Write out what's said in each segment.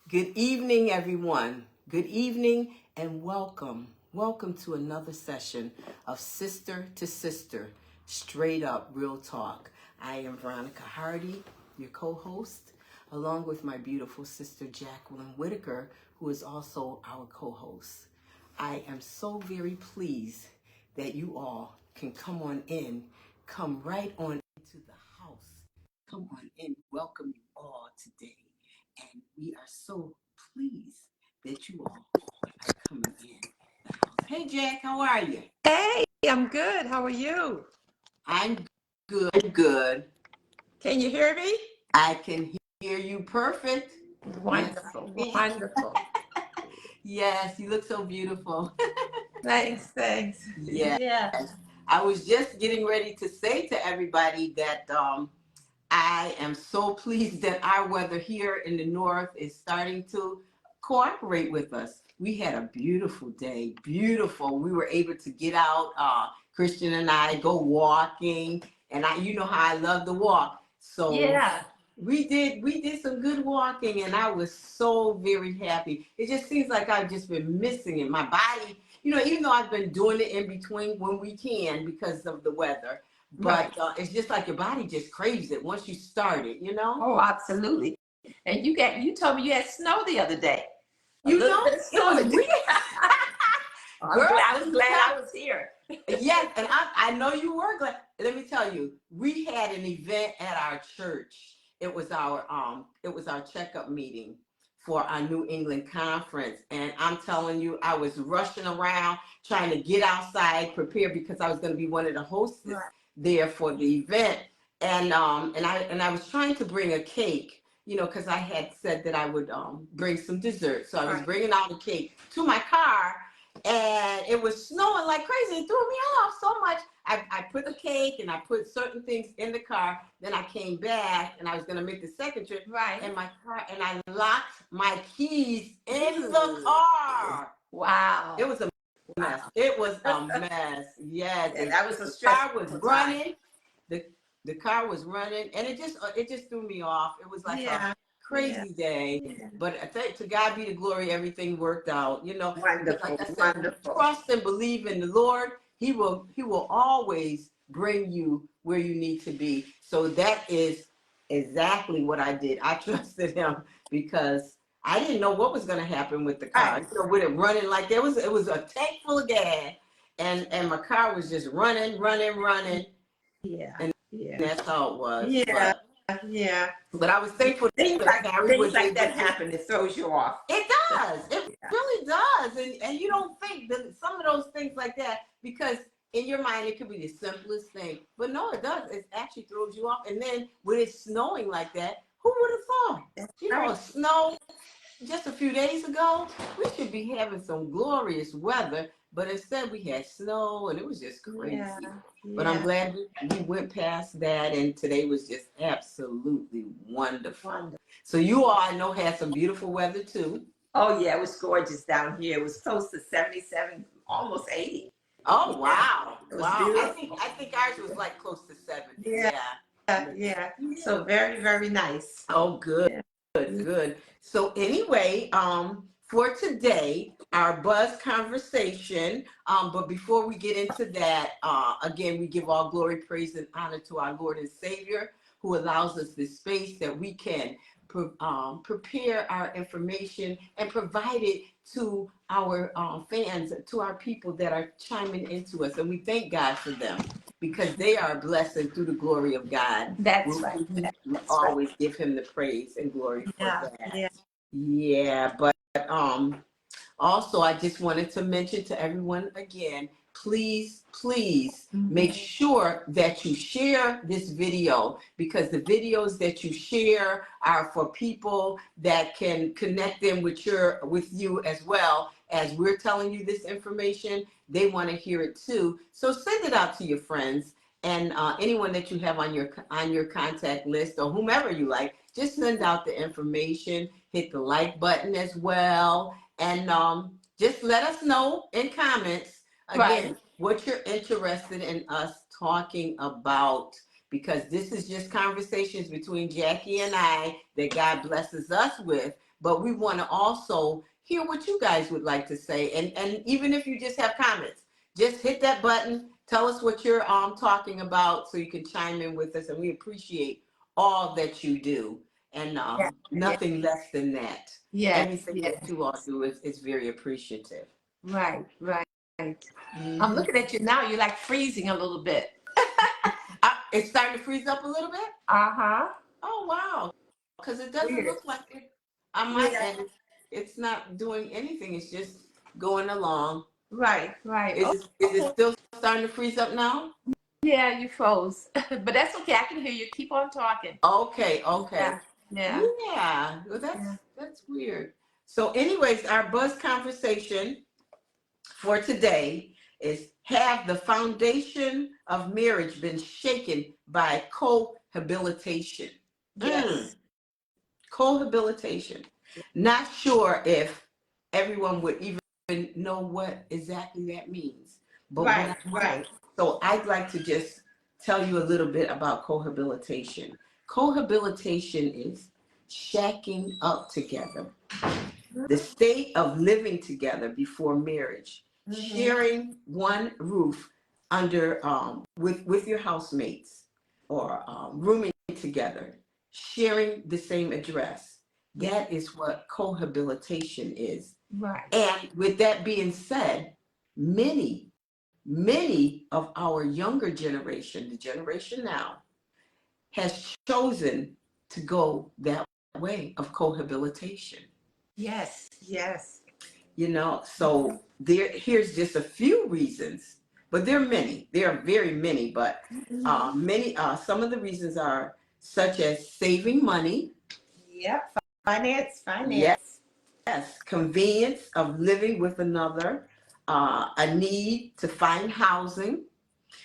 Good evening, everyone. Good evening and welcome. Welcome to another session of Sister to Sister, Straight Up Real Talk. I am Veronica Hardy, your co-host, along with my beautiful sister Jacqueline Whitaker, who is also our co-host. I am so very pleased that you all can come on in, come right on into the house. Come on in, welcome you all today. And we are so pleased that you all are coming in the house. Hey, Jack, how are you? Hey, I'm good. How are you? I'm good. Can you hear me? I can hear you perfect. Yes, Wonderful, I can. wonderful. Yes, you look so beautiful. Thanks. Yes. Yeah. I was just getting ready to say to everybody that I am so pleased that our weather here in the north is starting to cooperate with us. We had a beautiful day, beautiful. We were able to get out, Christian and I go walking, and you know how I love to walk. So Yeah. we did some good walking, and I was so very happy. It just seems like I've just been missing it. My body, even though I've been doing it in between when we can because of the weather, Right. but it's just like your body just craves it once you start it. Oh, absolutely. And you told me you had snow the other day. A You little know, bit of it snow. was real. Girl, I let was me glad tell I was here. yes, and I know you were glad. Let me tell you, we had an event at our church. It was our checkup meeting for our New England conference. And I'm telling you, I was rushing around trying to get outside, prepare because I was going to be one of the hostess Right. there for the event. And I was trying to bring a cake, because I had said that I would bring some dessert. So I was Right. bringing out a cake to my car, and it was snowing like crazy. It threw me off so much. I put the cake and I put certain things in the car. Then I came back and I was going to make the second trip. Right. And my car, and I locked my keys in the car. Wow. It was a mess. It was a mess. Yes, Yeah, that was a the car stressful was time. running. The the car was running, and it just threw me off. It was like a Yeah. Yeah. crazy day. Yeah. But I think to God be the glory, everything worked out. Because like Wonderful, I said, when you wonderful. trust and believe in the Lord, He will always bring you where you need to be. So that is exactly what I did. I trusted Him because I didn't know what was going to happen with the car. Right. With it running like it was a tank full of gas, and my car was just running, Yeah. and Yeah. that's how it was. Yeah. But Yeah. but I was thankful that Carrie Things was like able that to. happen. It throws you off. It does. It Yeah. really does. And you don't think that some of those things like that, because in your mind it could be the simplest thing. But no, it does. It actually throws you off. And then when it's snowing like that, who would have thought? That's right. Snow just a few days ago, we should be having some glorious weather, but instead we had snow and it was just Yeah. crazy. But I'm Yeah. glad we went past that, and today was just absolutely wonderful. Wonderful. So you all, I know, had some beautiful weather too. Oh yeah, it was gorgeous down here. It was close to 77, almost 80. Oh Yeah. wow, It was wow! I think beautiful. I think ours was like close to 70. Yeah. Yeah. Yeah. So very, very nice. Oh, good. Yeah. Good. So anyway, for today, our buzz conversation. But before we get into that, again, we give all glory, praise, and honor to our Lord and Savior, who allows us this space that we can prepare our information and provide it to our fans, to our people that are chiming into us, and we thank God for them because they are a blessing through the glory of God. That's right. We That's right. always give him the praise and glory for Yeah. that. Yeah. Yeah, but also I just wanted to mention to everyone again, please make sure that you share this video, because the videos that you share are for people that can connect them with you as well. As we're telling you this information, they want to hear it too. So send it out to your friends and anyone that you have on your contact list, or whomever you like. Just send out the information. Hit the like button as well, and just let us know in comments Right. again what you're interested in us talking about, because this is just conversations between Jackie and I that God blesses us with. but we want to also hear what you guys would like to say. And even if you just have comments, just hit that button. Tell us what you're talking about so you can chime in with us. And we appreciate all that you do. And nothing less than that. Everything that you all do is very appreciative. Right. I'm looking at you now. You're like freezing a little bit. It's starting to freeze up a little bit? Uh-huh. Oh, wow. Because it doesn't look like it on my end. It's not doing anything. It's just going along. Right. Is it still starting to freeze up now? Yeah, you froze. But that's okay. I can hear you. Keep on talking. Okay. Yeah. Well, that's weird. So anyways, our buzz conversation for today is, have the foundation of marriage been shaken by cohabitation? Yes. Cohabitation. Not sure if everyone would even know what exactly that means. But Right. So I'd like to just tell you a little bit about cohabitation. Cohabitation is shacking up together, the state of living together before marriage, sharing one roof under with your housemates, or rooming together, sharing the same address. That is what cohabitation is. Right. And with that being said, many of our younger generation, the generation now, has chosen to go that way of cohabitation. Yes. So here's just a few reasons, but there are many. There are very many, but some of the reasons are such as saving money. Yep. Finance. Yes, convenience of living with another, a need to find housing.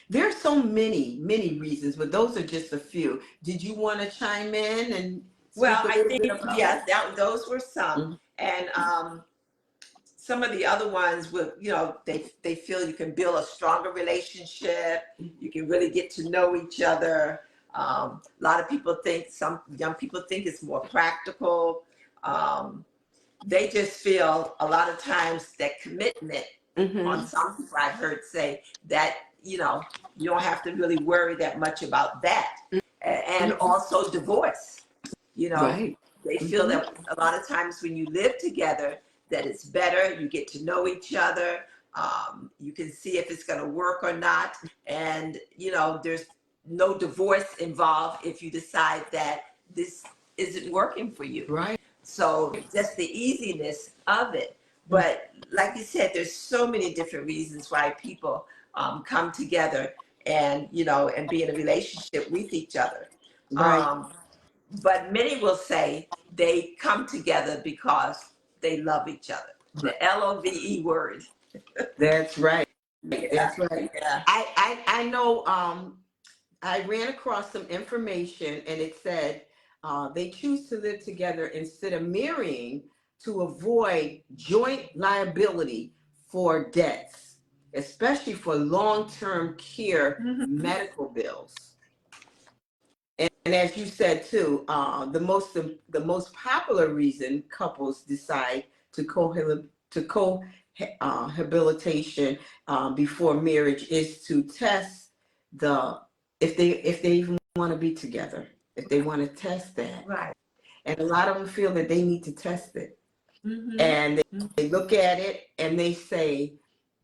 There are so many reasons, but those are just a few. Did you want to chime in and speak a little bit about that? Those were some. And some of the other ones will, they feel you can build a stronger relationship. You can really get to know each other. A lot of people think, some young people think it's more practical. They just feel a lot of times that commitment, on some people I've heard say that, you don't have to really worry that much about that. And also divorce, Right. they feel that a lot of times when you live together, that it's better. You get to know each other. You can see if it's going to work or not. And, there's no divorce involved if you decide that this isn't working for you. Right. So just the easiness of it. But like you said, there's so many different reasons why people come together and, and be in a relationship with each other. Right. But many will say they come together because they love each other. The LOVE word. That's right. Yeah. That's right. Yeah. I know. I ran across some information, and it said they choose to live together instead of marrying to avoid joint liability for debts, especially for long-term care medical bills. And as you said too, the most popular reason couples decide to cohabitation before marriage is to test if they even want to be together, if they want to test that. Right. And a lot of them feel that they need to test it, and they look at it and they say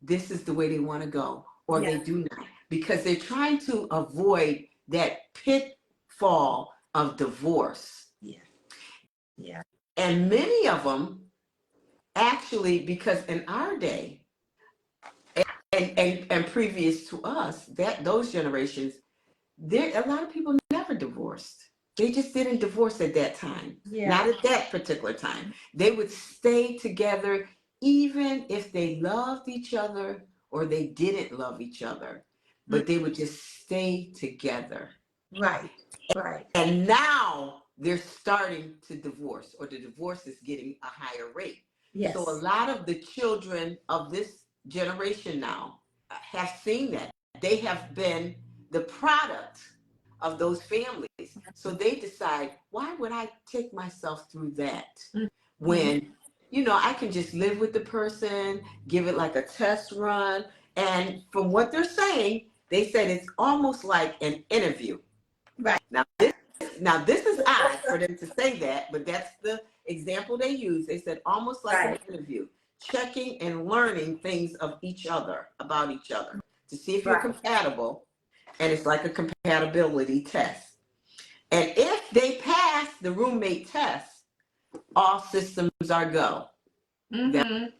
this is the way they want to go, or they do not, because they're trying to avoid that pitfall of divorce. Yeah. And many of them actually, because in our day and previous to us, that those generations, a lot of people never divorced. They just didn't divorce at that time. Not at that particular time. They would stay together even if they loved each other or they didn't love each other, but they would just stay together. Right. And now they're starting to divorce, or the divorce is getting a higher rate. Yes. So a lot of the children of this generation now have seen that. They have been the product of those families. So they decide, why would I take myself through that Mhm. when, I can just live with the person, give it like a test run. And from what they're saying, they said it's almost like an interview. Right. Now this is odd for them to say that, but that's the example they use. They said almost like an Right. interview, checking and learning things of each other, about each other, to see if you're Right. compatible. And it's like a compatibility test. And if they pass the roommate test, all systems are go. Mm-hmm. That's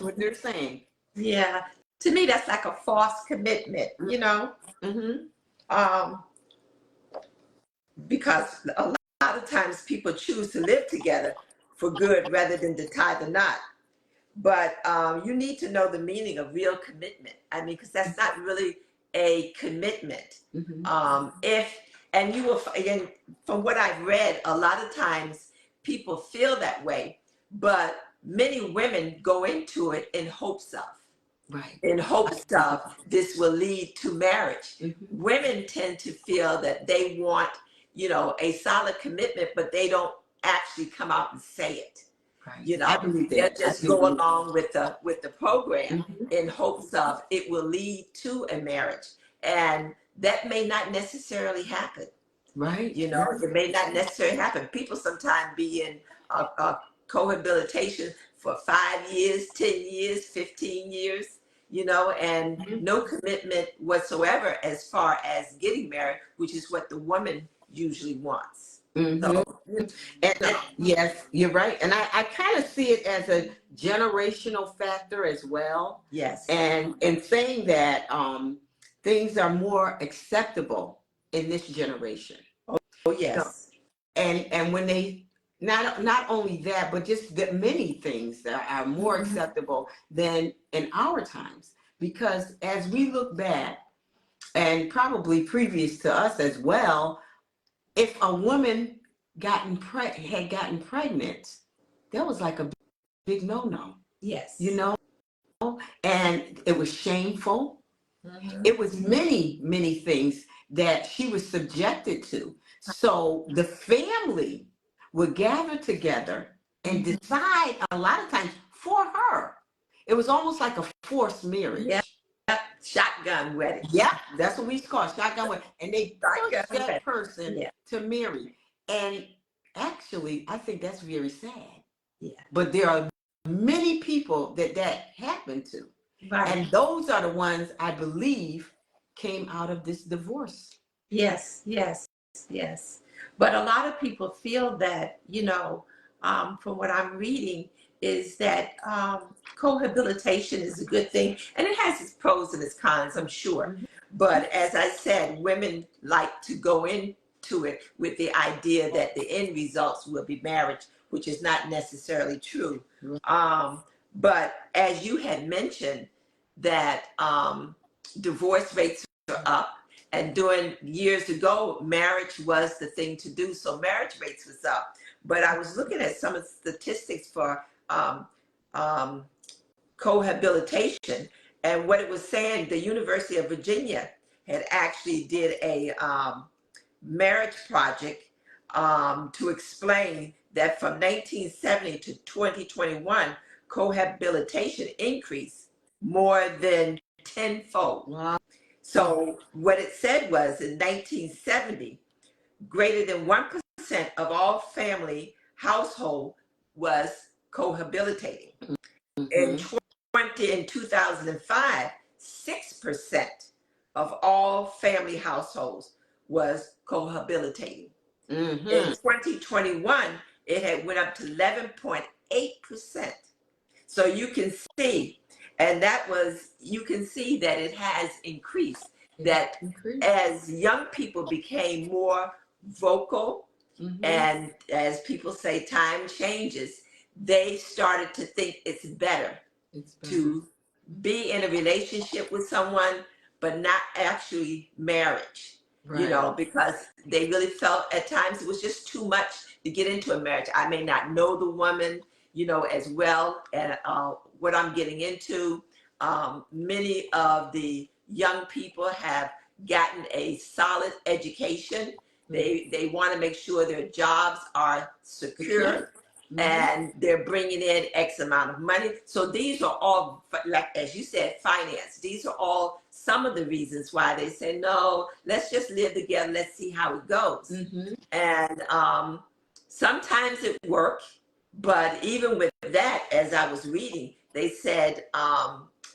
Mm-hmm. what they're saying. Yeah. To me, that's like a false commitment, Mm-hmm. um, because a lot of times people choose to live together for good rather than to tie the knot. But you need to know the meaning of real commitment. I mean, because that's not really a commitment. Mm-hmm. If and you will, again, from what I've read, a lot of times people feel that way, but many women go into it Right. in hopes of this will lead to marriage. Mm-hmm. Women tend to feel that they want, a solid commitment, but they don't actually come out and say it. Right. You I know, believe they'll that. I just do go believe. along with the program Mm-hmm. in hopes of it will lead to a marriage. And that may not necessarily happen. Right. It may not necessarily happen. People sometimes be in a cohabitation for 5 years, 10 years, 15 years, and Mm-hmm. no commitment whatsoever as far as getting married, which is what the woman usually wants. Mm-hmm. So, And yes, you're right. And I kind of see it as a generational factor as well. yes. And in saying that, things are more acceptable in this generation. Oh, You know, yes. and when they not only that, but just that many things that are more Mhm. acceptable than in our times. Because as we look back, and probably previous to us as well, if a woman had gotten pregnant, that was like a big no-no, you Yes. know, and it was shameful. Mhm. It was many things that she was subjected to. So the family would gather together and Mhm. decide a lot of times for her. It was almost like a forced Yeah. marriage. Shotgun wedding. Yeah, that's what we call it, shotgun wedding. And they push Shotgun that wedding. person Yeah. to marry. And actually, I think that's very sad. Yeah. But there are many people that happened to. Right. And those are the ones I believe came out of this divorce. Yes. Yes. Yes. But a lot of people feel that, from what I'm reading, is that cohabitation is a good thing. And it has its pros and its cons, I'm sure. But as I said, women like to go into it with the idea that the end results will be marriage, which is not necessarily true. But as you had mentioned, that divorce rates are up. And during years ago, marriage was the thing to do. So marriage rates was up. But I was looking at some of the statistics for um, cohabitation, and what it was saying, the University of Virginia had actually did a marriage project to explain that from 1970 to 2021, cohabitation increased more than tenfold. Wow. So what it said was in 1970, greater than 1% of all family household was cohabitating. In Mm-hmm. 2005, 6% of all family households was cohabitating. In Mm-hmm. 2021, it had went up to 11.8%. So you can see, and you can see that it has increased, that Increase. as young people became more vocal, Mm-hmm. and as people say, time changes, they started to think it's better It's better. to be in a relationship with someone, but not actually marriage, Right. because they really felt at times it was just too much to get into a marriage. I may not know the woman, as well, and what I'm getting into. Many of the young people have gotten a solid education, They want to make sure their jobs are secure and they're bringing in X amount of money. So these are all, like as you said, finance. These are all some of the reasons why they say, no, let's just live together. Let's see how it goes. And sometimes it works, but even with that, as I was reading, they said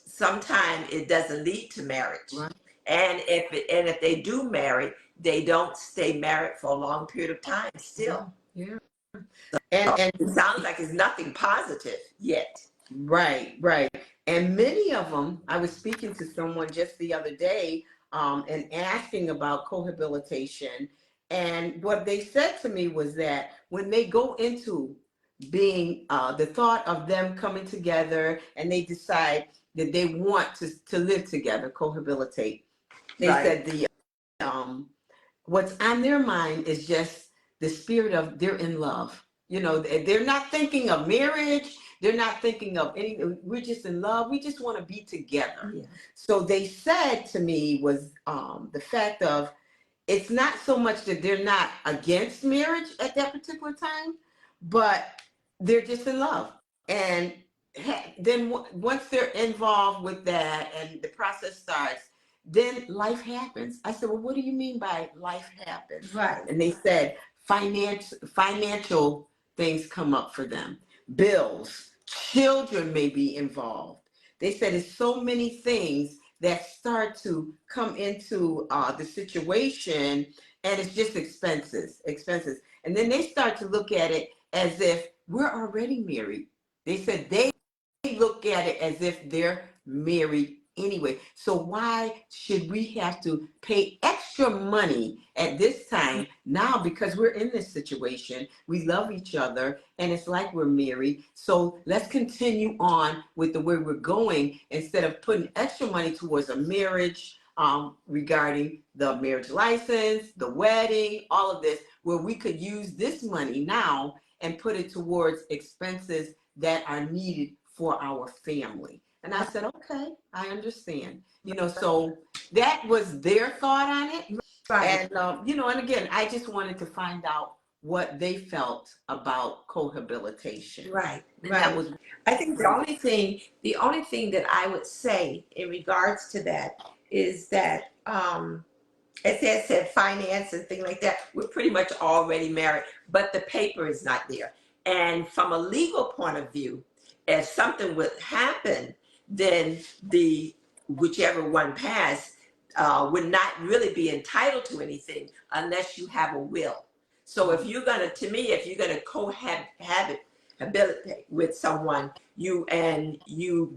sometimes it doesn't lead to marriage. Right. And if they do marry, they don't stay married for a long period of time still. Yeah. And it sounds like it's nothing positive yet. Right. And many of them, I was speaking to someone just the other day and asking about cohabitation. And what they said to me was that when they go into being the thought of them coming together and they decide that they want to live together, cohabitate, they said the what's on their mind is just the spirit of they're in love. They're not thinking of marriage. They're not thinking of anything. We're just in love. We just want to be together. Yeah. So they said to me was the fact of it's not so much that they're not against marriage at that particular time, but they're just in love. And then once they're involved with that and the process starts, then life happens. I said, well, what do you mean by life happens? Right. And they said financial things come up for them. Bills, children may be involved. They said it's so many things that start to come into the situation, and it's just expenses. And then they start to look at it as if we're already married. They said they look at it as if they're married anyway. So why should we have to pay extra money at this time now because we're in this situation? We love each other and it's like we're married. So let's continue on with the way we're going instead of putting extra money towards a marriage regarding the marriage license, the wedding, all of this, where we could use this money now and put it towards expenses that are needed for our family. And I said, okay, I understand. So that was their thought on it. Right. And, and again, I just wanted to find out what they felt about cohabitation. Right. And that was, I think the only thing that I would say in regards to that is that, as I said, finance and things like that, we're pretty much already married, but the paper is not there. And from a legal point of view, if something would happen, then whichever one passed would not really be entitled to anything unless you have a will. So if you're gonna cohabit with someone, you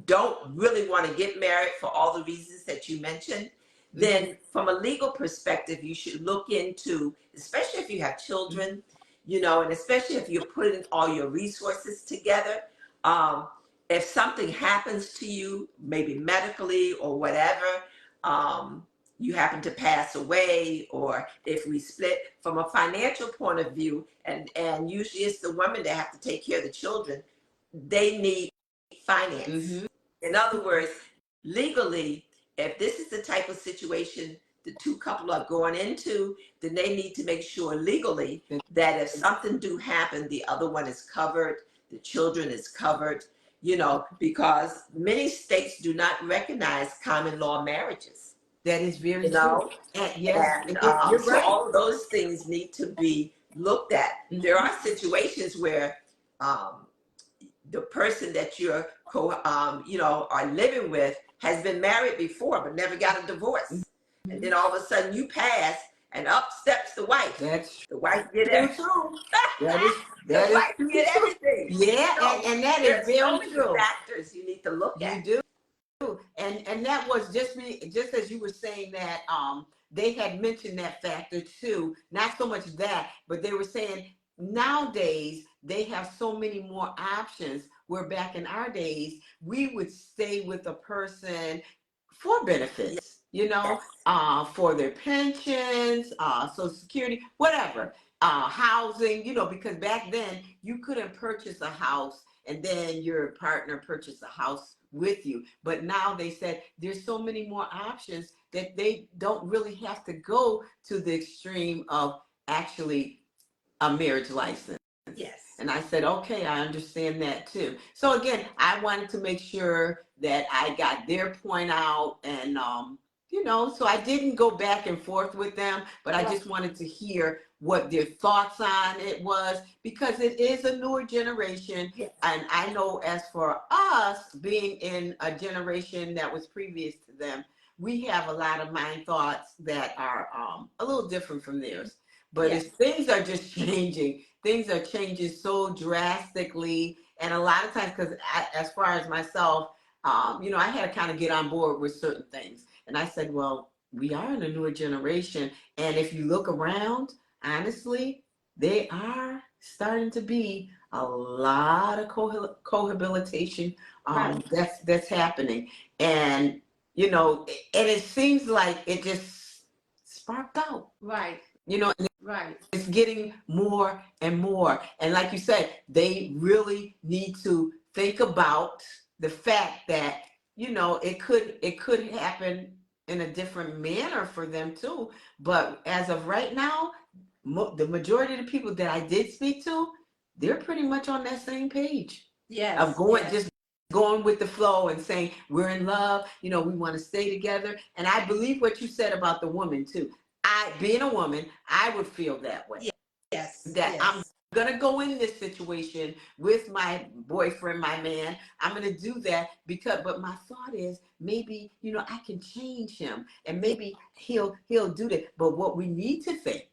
don't really want to get married for all the reasons that you mentioned, then from a legal perspective, you should look into, especially if you have children, and especially if you're putting all your resources together. If something happens to you, maybe medically or whatever, you happen to pass away, or if we split, from a financial point of view, and usually it's the women that have to take care of the children, they need finance. In other words, legally, if this is the type of situation the two couple are going into, then they need to make sure legally that if something do happen, the other one is covered, the children is covered, because many states do not recognize common law marriages. That is very true. Yes, you're so right. all of those things need to be looked at. There are situations where the person that you're are living with has been married before but never got a divorce, and then all of a sudden you pass and up steps the wife. The wife get everything. The wife get everything. Yeah, and that is very so true. many factors you need to look at. You do. And that was just as you were saying that they had mentioned that factor too. Not so much that, but they were saying nowadays they have so many more options, where back in our days we would stay with a person for benefits, for their pensions, Social Security, whatever, housing, because back then you couldn't purchase a house and then your partner purchased a house with you. But now they said there's so many more options that they don't really have to go to the extreme of actually a marriage license. Yes. And I said, okay, I understand that too. So again, I wanted to make sure that I got their point out, and so I didn't go back and forth with them, but I just wanted to hear what their thoughts on it was, because it is a newer generation. Yes. And I know, as for us being in a generation that was previous to them, we have a lot of mind thoughts that are a little different from theirs. But Yes. as things are just changing, things are changing so drastically. And a lot of times, because as far as myself, I had to kind of get on board with certain things. And I said, well, we are in a newer generation. And if you look around, honestly, they are starting to be a lot of cohabitation Right. that's happening. And, and it seems like it just sparked out. Right. Right. It's getting more and more. And like you said, they really need to think about the fact that, it could happen in a different manner for them too. But as of right now, the majority of the people that I did speak to, they're pretty much on that same page. Yes. Of just going with the flow and saying, we're in love, we want to stay together. And I believe what you said about the woman too. Being a woman, I would feel that way. Yes. That I'm gonna go in this situation with my boyfriend, my man. I'm gonna do that but my thought is, maybe, I can change him, and maybe he'll do that. But what we need to think,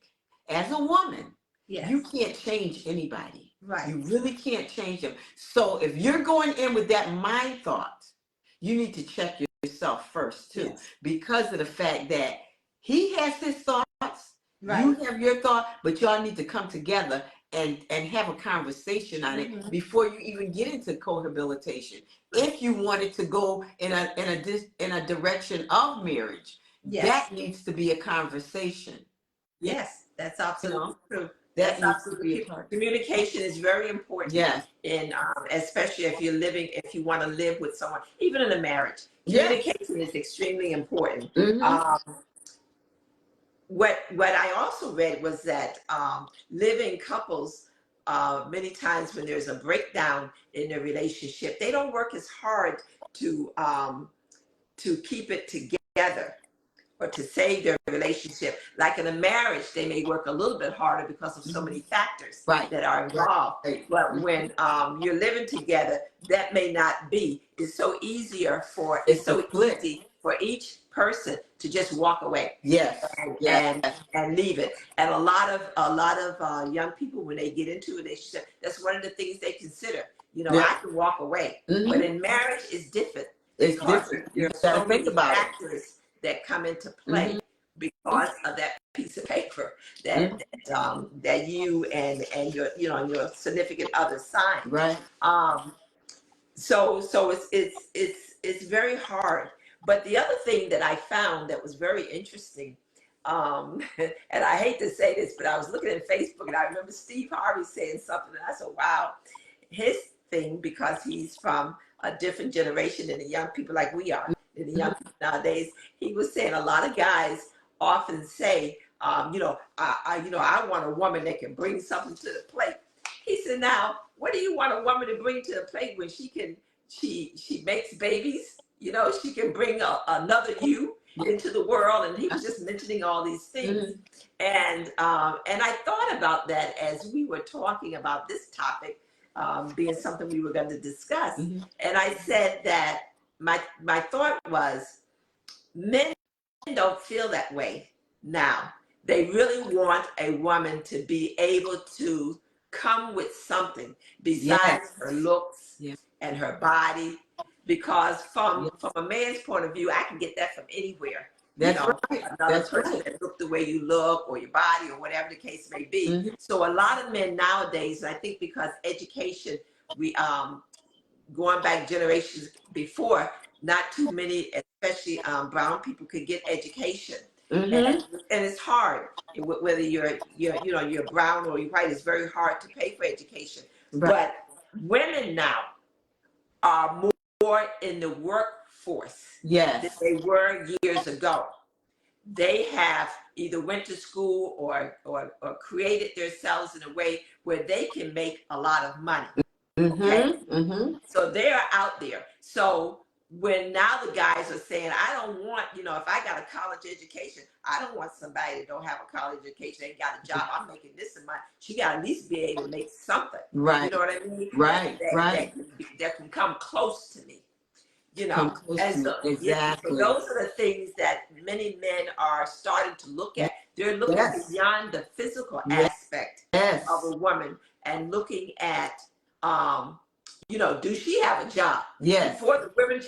as a woman, you can't change anybody. Right. You really can't change them. So if you're going in with that mind thought, you need to check yourself first too, because of the fact that he has his thoughts. Right. You have your thought, but y'all need to come together and have a conversation on it before you even get into cohabitation. If you wanted to go in a direction of marriage, that needs to be a conversation. Yes, that's absolutely true. That needs to be a part. Communication is very important. Yes. And especially if you want to live with someone, even in a marriage, communication is extremely important. What I also read was that living couples, many times when there's a breakdown in their relationship, they don't work as hard to keep it together or to save their relationship. Like in a marriage, they may work a little bit harder because of so many factors that are involved. Right. But when you're living together, that may not be. It's so easy for each person to just walk away. Yes. And leave it. And a lot of young people, when they get into a relationship, that's one of the things they consider. I can walk away. But in marriage, it's different. It's different. You got to think about factors that come into play because of that piece of paper that you and your significant other signed. Right. So it's very hard. But the other thing that I found that was very interesting, and I hate to say this, but I was looking at Facebook and I remember Steve Harvey saying something, and I said, wow, his thing, because he's from a different generation than the young people like we are, than the young people nowadays, he was saying a lot of guys often say, I want a woman that can bring something to the plate. He said, now, what do you want a woman to bring to the plate when she makes babies? She can bring another you into the world. And he was just mentioning all these things. And I thought about that as we were talking about this topic, being something we were going to discuss. And I said that my thought was, men don't feel that way now. They really want a woman to be able to come with something besides her looks and her body, because from a man's point of view, I can get that from anywhere. That's right. Another person that look the way you look, or your body, or whatever the case may be. So a lot of men nowadays, and I think because education, we going back generations before, not too many, especially brown people, could get education. And it's hard, whether you're brown or you're white. It's very hard to pay for education. But women now are more in the workforce than they were years ago. they have either went to school or created themselves in a way where they can make a lot of money. Okay. So they're out there. So when now the guys are saying, I don't want, if I got a college education, I don't want somebody that don't have a college education, ain't got a job. I'm making this amount. She got to at least be able to make something. Right. You know what I mean? Right. That can come close to me. Come close And to me. so, Exactly. so those are the things that many men are starting to look at. They're looking beyond the physical aspect of a woman and looking at, do she have a job? Yes. Before the women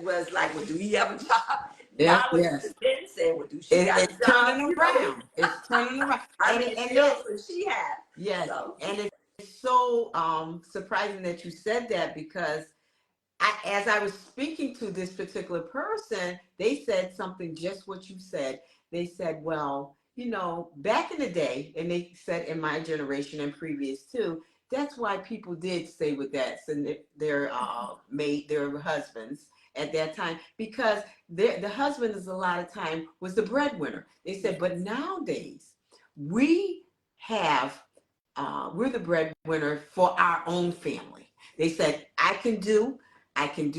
was like, well, do he have a job? Yes. Now it's the men saying, well, do she have a job? It's turning around. It's turning around. And that's what she had. Yes. So. And it's so surprising that you said that, because as I was speaking to this particular person, they said something just what you said. They said, well, back in the day, and they said in my generation and previous too, that's why people did stay with that, so their husbands at that time, because the husband is a lot of time was the breadwinner. They said, but nowadays we have we're the breadwinner for our own family. They said, I can do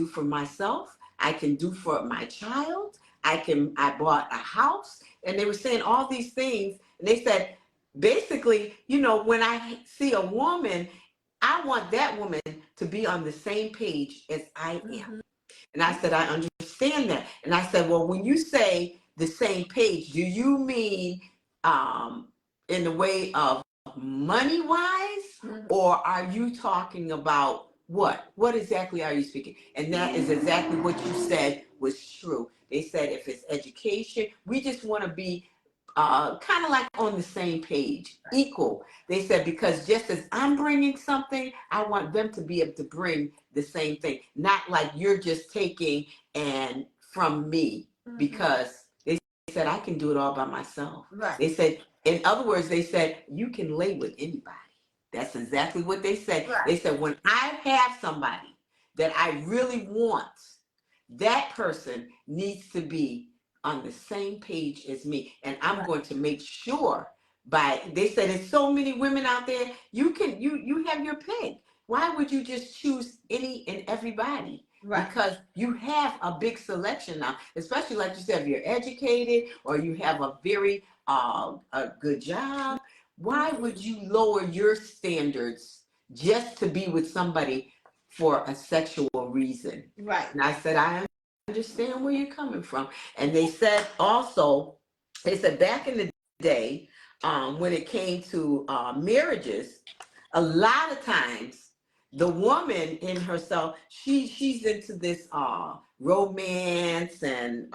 for myself. I can do for my child. I bought a house. And they were saying all these things. And they said, basically, when I see a woman, I want that woman to be on the same page as I am. And I said, I understand that. And I said, well, when you say the same page, do you mean in the way of money wise, or are you talking about what exactly are you speaking? And that is exactly what you said was true. They said if it's education, we just want to be kind of like on the same page, equal. They said, because just as I'm bringing something, I want them to be able to bring the same thing, not like you're just taking and from me, because they said I can do it all by myself. Right. They said, in other words, they said you can lay with anybody. That's exactly what they said. Right. They said, when I have somebody that I really want, that person needs to be on the same page as me. And I'm going to make sure they said there's so many women out there, you have your pick. Why would you just choose any and everybody? Right. Because you have a big selection now, especially like you said, if you're educated or you have a very a good job. Why would you lower your standards just to be with somebody for a sexual reason? Right. And I said, I understand where you're coming from. And they said also, back in the day, when it came to marriages, a lot of times the woman in herself, she's into this romance and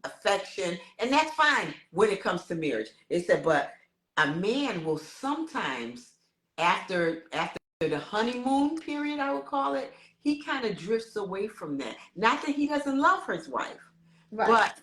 affection, and that's fine when it comes to marriage. They said, but a man will sometimes, after the honeymoon period, I would call it, he kind of drifts away from that. Not that he doesn't love his wife, right, but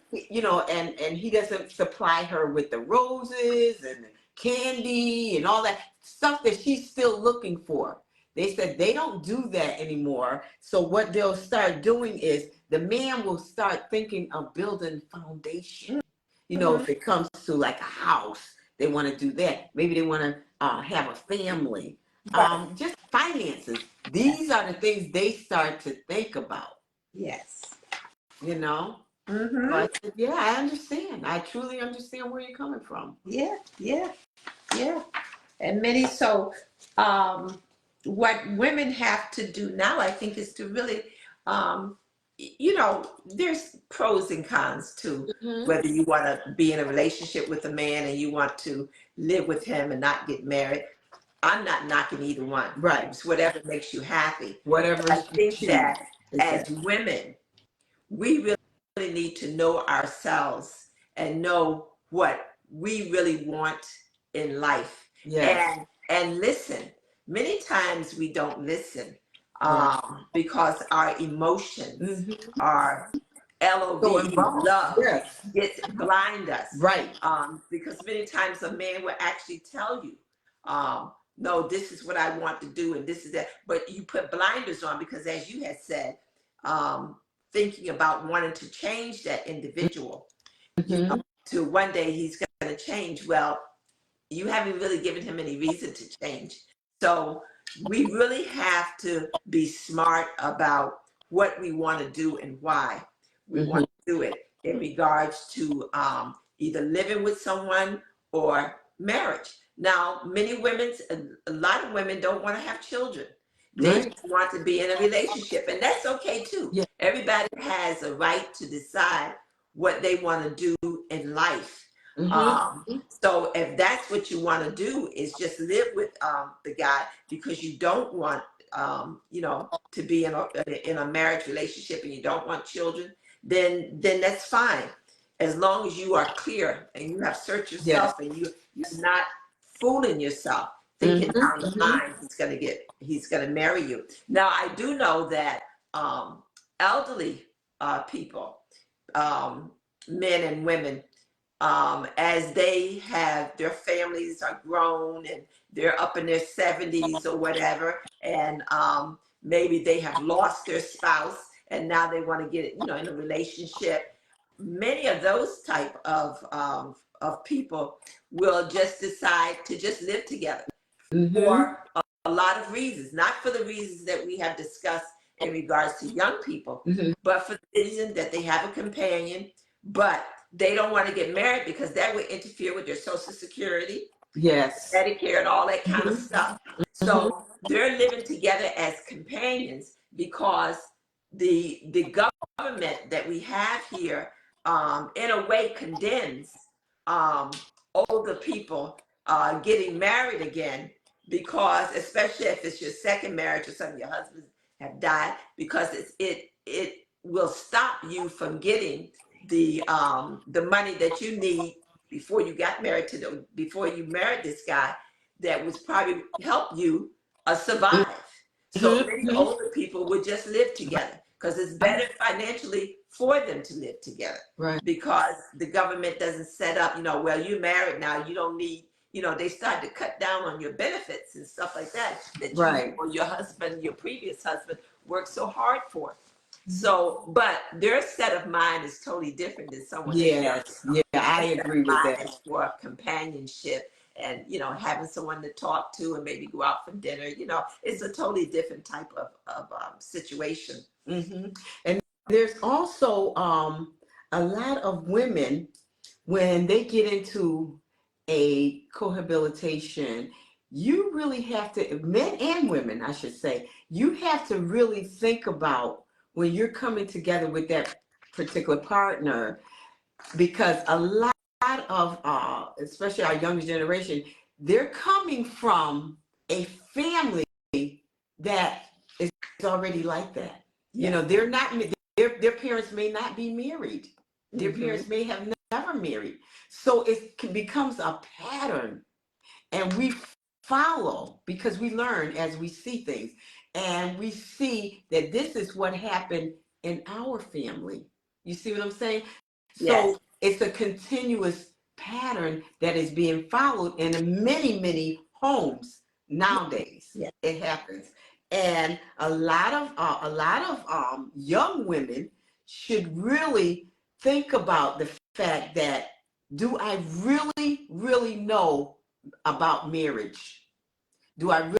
and he doesn't supply her with the roses and the candy and all that stuff that she's still looking for. They said they don't do that anymore. So what they'll start doing is the man will start thinking of building foundation. If it comes to like a house, they want to do that. Maybe they want to have a family. Right. Just finances. These are the things they start to think about. Yes. But yeah, I understand. I truly understand where you're coming from. Yeah. And many, so what women have to do now, I think, is to really, there's pros and cons too. Whether you want to be in a relationship with a man and you want to live with him and not get married. I'm not knocking either one. Right. It's whatever makes you happy. Whatever. I think that as women, we really need to know ourselves and know what we really want in life. Yes. And listen. Many times we don't listen because our emotions are LOV, love, gets blind us. Right. Because many times a man will actually tell you, no, this is what I want to do and this is that. But you put blinders on because, as you had said, thinking about wanting to change that individual, to one day he's going to change. Well, you haven't really given him any reason to change. So we really have to be smart about what we want to do and why we want to do it in regards to either living with someone or marriage. Now, a lot of women don't want to have children. They just want to be in a relationship, and that's okay too. Yeah. Everybody has a right to decide what they want to do in life. So if that's what you want to do, is just live with the guy because you don't want to be in a marriage relationship and you don't want children, then that's fine, as long as you are clear and you have searched yourself. Yes. And you're not fooling yourself thinking down the line he's gonna marry you. Now I do know that elderly people, men and women, as they have their families are grown and they're up in their 70s or whatever, and maybe they have lost their spouse and now they want to get in a relationship. Many of those type of people will just decide to just live together for a lot of reasons, not for the reasons that we have discussed in regards to young people, but for the reason that they have a companion, but they don't want to get married because that would interfere with their Social Security, Medicare, and all that kind of stuff. So they're living together as companions because the government that we have here, in a way, condemns older people getting married again, because especially if it's your second marriage or some of your husbands have died, because it will stop you from getting the money that you need before you got married before you married this guy that was probably help you survive. So many older people would just live together because it's better financially for them to live together, because the government doesn't set up, well, you're married now, you don't need, they start to cut down on your benefits and stuff like that you or your husband, your previous husband, worked so hard for. So, but their set of mind is totally different than someone. I agree with that. For companionship and having someone to talk to and maybe go out for dinner. It's a totally different type of situation. And there's also a lot of women, when they get into a cohabitation, you really have to, men and women, I should say, you have to really think about when you're coming together with that particular partner, because a lot of, especially our younger generation, they're coming from a family that is already like that. They're not, their parents may not be married. Their parents may have never married. So it becomes a pattern, and we follow because we learn as we see things, and we see that this is what happened in our family. You see what I'm saying? So it's a continuous pattern that is being followed in many homes nowadays. It happens, and a lot of young women should really think about the fact that, do I really know about marriage? Do I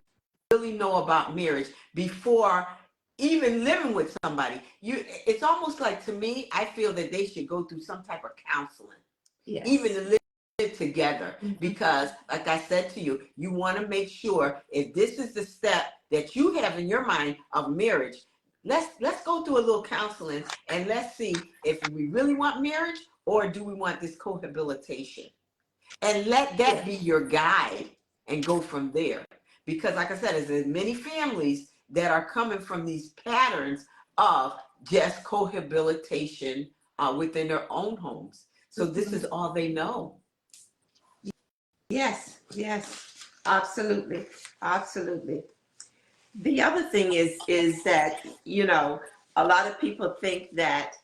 really know about marriage before even living with somebody? It's almost like, to me, I feel that they should go through some type of counseling, even to live together, because like I said to you, you want to make sure if this is the step that you have in your mind of marriage, let's go through a little counseling and let's see if we really want marriage or do we want this cohabitation, and let that be your guide and go from there. Because like I said, there's many families that are coming from these patterns of just cohabitation within their own homes. So this is all they know. Yes, absolutely. The other thing is that, a lot of people think that,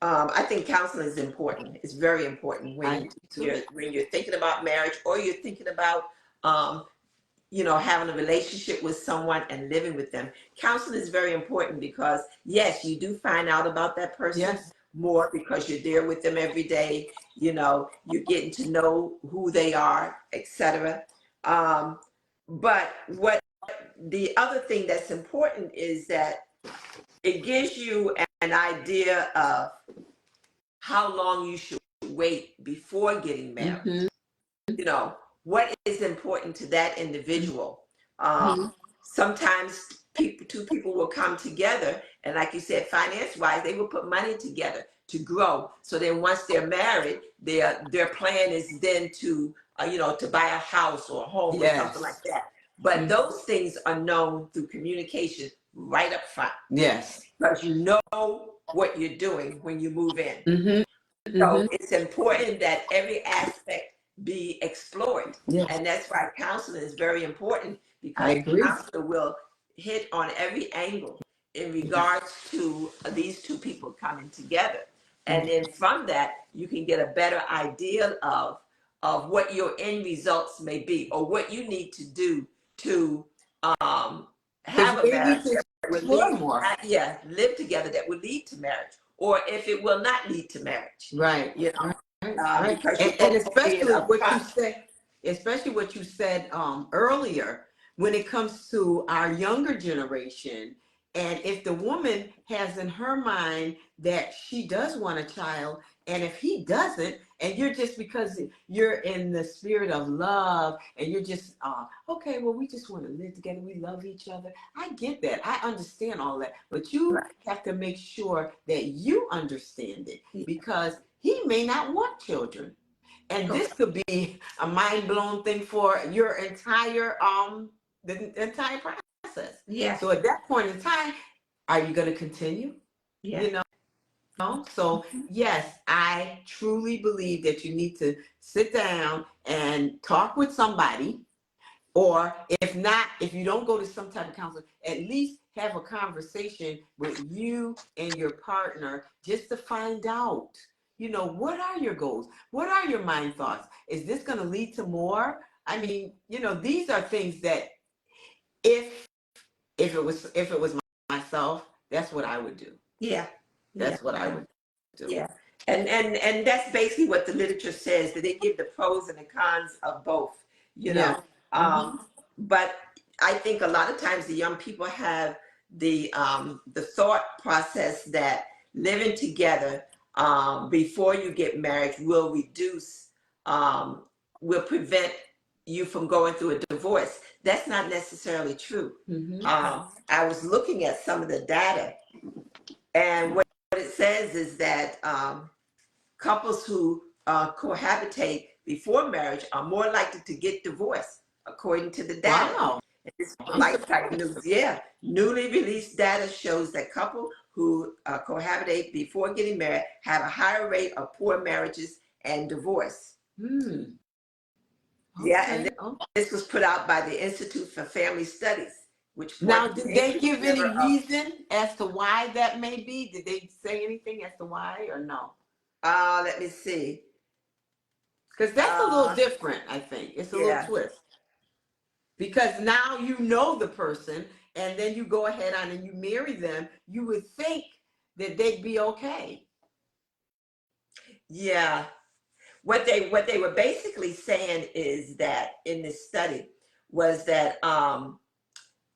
I think counseling is important. It's very important when you're thinking about marriage, or you're thinking about, having a relationship with someone and living with them. Counseling is very important because, yes, you do find out about that person, more because you're there with them every day. You know, you're getting to know who they are, etc. But what the other thing that's important is that it gives you an idea of how long you should wait before getting married. Mm-hmm. You know, what is important to that individual. Mm-hmm. Sometimes two people will come together, and like you said, finance wise, they will put money together to grow. So then once they're married, their plan is then to to buy a house or a home or something like Yes. that. But Mm-hmm. those things are known through communication right up front, Yes. because you know what you're doing when you move in. Mm-hmm. So Mm-hmm. it's important that every aspect be explored. Yes. And that's why counseling is very important, I because the agree. counselor will hit on every angle in regards to these two people coming together. And then from that, you can get a better idea of what your end results may be, or what you need to do to Because have you a may need marriage to that will explore lead, more. live together, that will lead to marriage, or if it will not lead to marriage, Right. you know, Right. because you're And both being especially what you upfront. said, earlier, when it comes to our younger generation, and if the woman has in her mind that she does want a child, and if he doesn't, and you're just, because you're in the spirit of love, and you're just okay, well, we just want to live together, we love each other. I get that, I understand all that, but you Right. have to make sure that you understand it, because he may not want children. And this could be a mind-blown thing for your entire the entire process. Yeah. So at that point in time, are you going to continue? Yeah. You know? So yes, I truly believe that you need to sit down and talk with somebody, or if not, if you don't go to some type of counseling, at least have a conversation with you and your partner, just to find out, what are your goals? What are your mind thoughts? Is this going to lead to more? I mean, these are things that if if it was myself, that's what I would do. Yeah. Yeah. That's what I would do. Yeah. And that's basically what the literature says, that they give the pros and the cons of both, you Yeah. know. But I think a lot of times the young people have the thought process that living together before you get married will reduce, will prevent you from going through a divorce. That's not necessarily true. I was looking at some of the data, and what it says is that couples who cohabitate before marriage are more likely to get divorced, according to the data. Wow. And this is Lifetime News. Yeah, newly released data shows that couples who cohabitate before getting married have a higher rate of poor marriages and divorce. Okay. Yeah, and this was put out by the Institute for Family Studies, which Now, points did to they increased give any number of. reason as to why that may be? Did they say anything as to why, or no? Let me see. Because that's a little different, I think. It's a little Yeah. twist. Because now you know the person, and then you go ahead on and you marry them, you would think that they'd be okay. Yeah. What they were basically saying is that in this study was that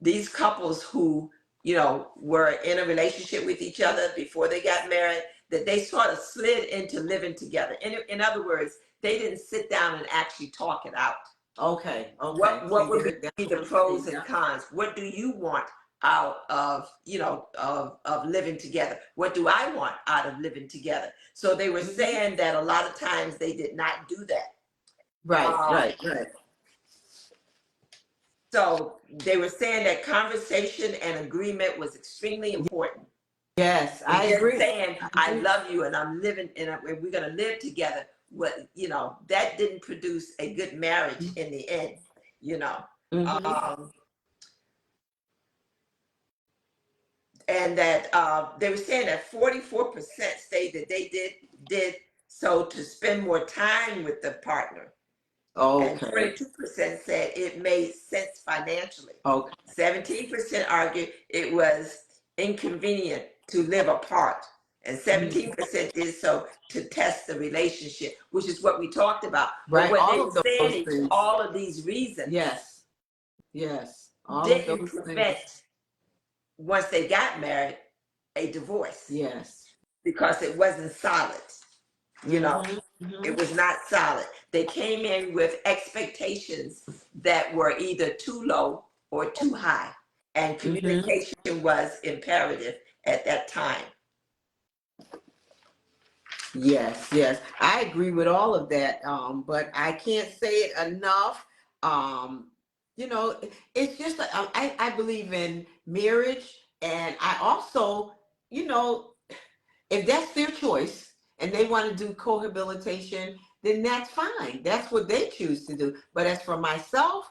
these couples who were in a relationship with each other before they got married, that they sort of slid into living together. In other words, they didn't sit down and actually talk it out. Okay. What would be the pros and cons? What do you want out of of living together? What do I want out of living together? So they were saying that a lot of times they did not do that. Right. So they were saying that conversation and agreement was extremely important. Yes, And I just agree. saying, I love you and I'm living and we're going to live together. What, that didn't produce a good marriage in the end, and that they were saying that 44% say that they did so to spend more time with the partner. And 22% said it made sense financially. 17% argued it was inconvenient to live apart. and 17% did so to test the relationship, which is what we talked about. But Right. what they All were of those saying is things. all of these reasons Yes. Yes. All of didn't those prevent, things. once they got married, a divorce, Yes. because it wasn't solid. You know, it was not solid. They came in with expectations that were either too low or too high, and communication was imperative at that time. Yes, yes, I agree with all of that. But I can't say it enough. You know, it's just I believe in marriage, and I also, you know, if that's their choice and they want to do cohabitation, then that's fine. That's what they choose to do. But as for myself,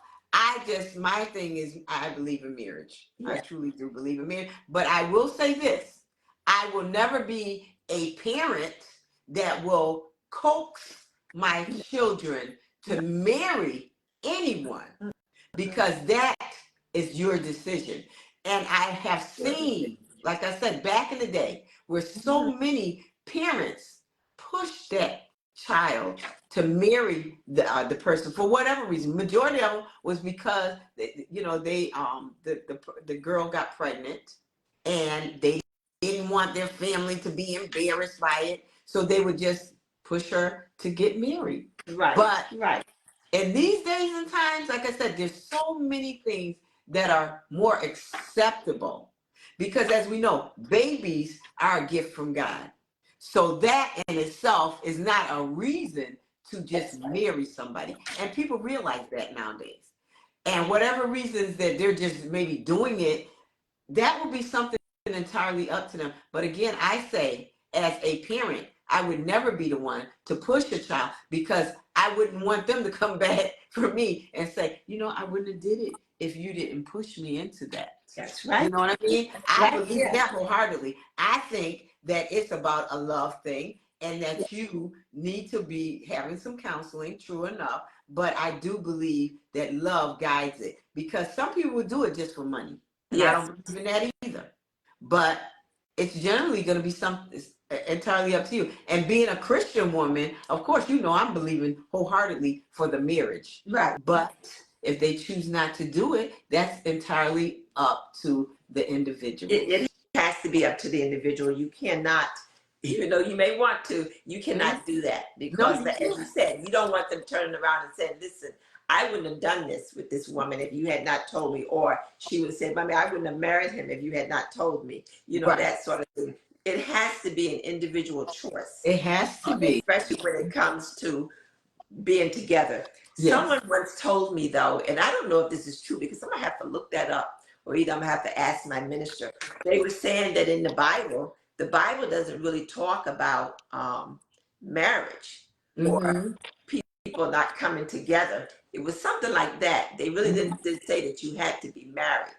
my thing is I believe in marriage. I truly do believe in marriage. But I will say this, I will never be a parent that will coax my children to marry anyone, because that is your decision. And I have seen, like I said, back in the day, where so many parents push that child to marry the person for whatever reason. Majority of them was because the girl got pregnant and they didn't want their family to be embarrassed by it, so they would just push her to get married. Right. But right. in these days and times, like I said, there's so many things that are more acceptable, because as we know, babies are a gift from God. So that in itself is not a reason to just marry somebody. And people realize that nowadays. And whatever reasons that they're just maybe doing it, that would be something entirely up to them. But again, I say, as a parent, I would never be the one to push a child, because I wouldn't want them to come back for me and say, I wouldn't have did it if you didn't push me into that. That's right. You know what I mean? I believe that wholeheartedly. I think that it's about a love thing, and that you need to be having some counseling, true enough. But I do believe that love guides it, because some people would do it just for money. And I don't believe in that either. But it's generally going to be something entirely up to you. And being a Christian woman, of course, I'm believing wholeheartedly for the marriage. Right. But if they choose not to do it, that's entirely up to the individual. It has to be up to the individual. You cannot, even though you may want to, you cannot do that, because as you said, you don't want them turning around and saying, listen, I wouldn't have done this with this woman if you had not told me. Or she would have said, Mommy, I wouldn't have married him if you had not told me. That sort of thing. It has to be an individual choice. It has to be. Especially when it comes to being together. Yes. Someone once told me, though, and I don't know if this is true, because I'm going to have to look that up, or either I'm going to have to ask my minister. They were saying that in the Bible doesn't really talk about marriage or people not coming together. It was something like that. They really didn't say that you had to be married.